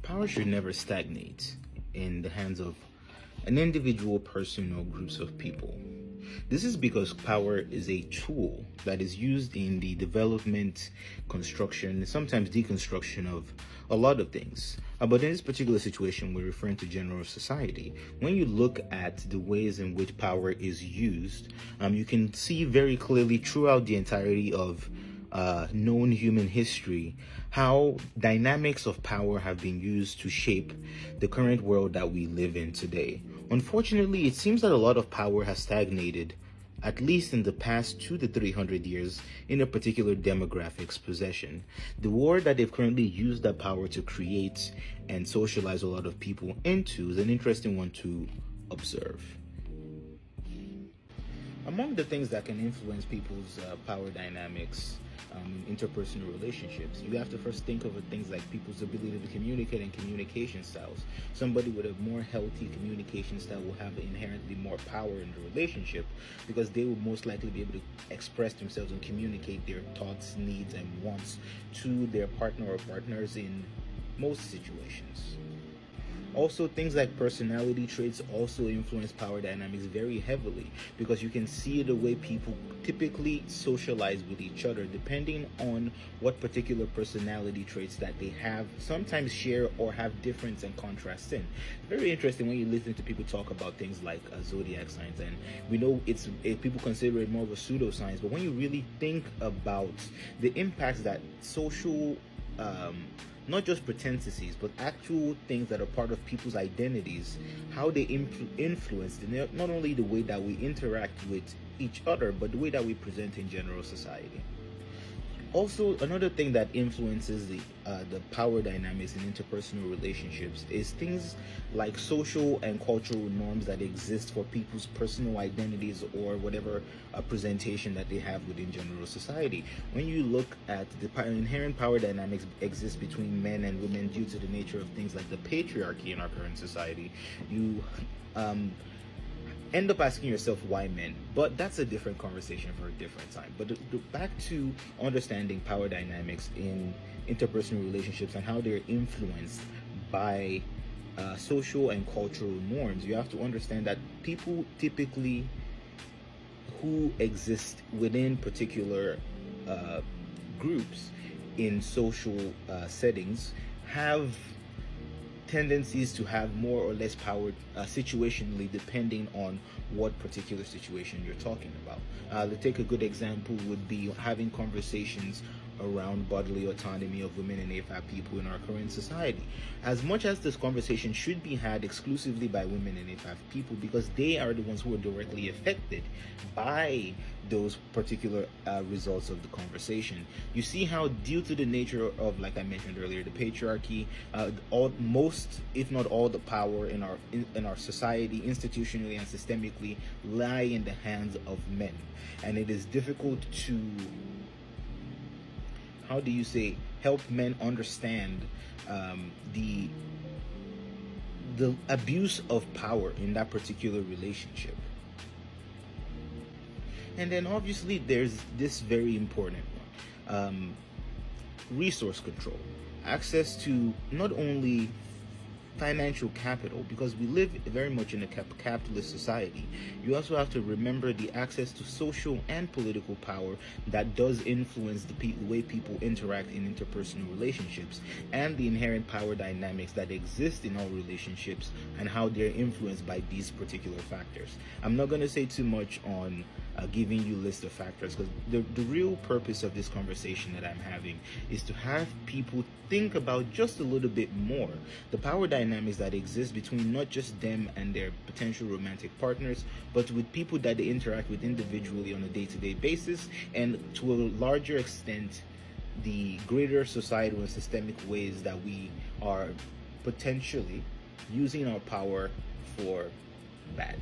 Power should never stagnate in the hands of an individual person or groups of people. This is because power is a tool that is used in the development, construction, sometimes deconstruction of a lot of things. But in this particular situation, we're referring to general society. When you look at the ways in which power is used, you can see very clearly throughout the entirety of known human history how dynamics of power have been used to shape the current world that we live in today. Unfortunately, it seems that a lot of power has stagnated, at least in the past 200 to 300 years, in a particular demographic's possession. The war that they've currently used that power to create and socialize a lot of people into is an interesting one to observe. Among the things that can influence people's power dynamics in interpersonal relationships, you have to first think of things like people's ability to communicate and communication styles. Somebody with a more healthy communication style will have inherently more power in the relationship because they will most likely be able to express themselves and communicate their thoughts, needs, and wants to their partner or partners in most situations. Also, things like personality traits also influence power dynamics very heavily because you can see the way people typically socialize with each other depending on what particular personality traits that they have, sometimes share or have difference and contrast in. Very interesting when you listen to people talk about things like zodiac signs, and we know people consider it more of a pseudoscience, but when you really think about the impacts that social not just pretenses, but actual things that are part of people's identities, how they influence not only the way that we interact with each other, but the way that we present in general society. Also, another thing that influences the power dynamics in interpersonal relationships is things like social and cultural norms that exist for people's personal identities or whatever presentation that they have within general society. When you look at the inherent power dynamics exist between men and women due to the nature of things like the patriarchy in our current society, you end up asking yourself why men, but that's a different conversation for a different time. But back to understanding power dynamics in interpersonal relationships and how they're influenced by social and cultural norms, you have to understand that people typically who exist within particular groups in social settings have tendencies to have more or less power situationally depending on what particular situation you're talking about. To take a good example would be having conversations around bodily autonomy of women and AFAB people in our current society. As much as this conversation should be had exclusively by women and AFAB people because they are the ones who are directly affected by those particular results of the conversation. You see how due to the nature of, like I mentioned earlier, the patriarchy, most, if not all, the power in our society, institutionally and systemically, lie in the hands of men. And it is difficult to help men understand the abuse of power in that particular relationship. And then obviously there's this very important one, resource control, access to not only financial capital, because we live very much in a capitalist society. You also have to remember the access to social and political power that does influence the way people interact in interpersonal relationships, and the inherent power dynamics that exist in all relationships and how they're influenced by these particular factors. I'm not going to say too much on giving you a list of factors, because the real purpose of this conversation that I'm having is to have people think about just a little bit more the power dynamics that exist between not just them and their potential romantic partners, but with people that they interact with individually on a day-to-day basis, and to a larger extent the greater societal and systemic ways that we are potentially using our power for bad.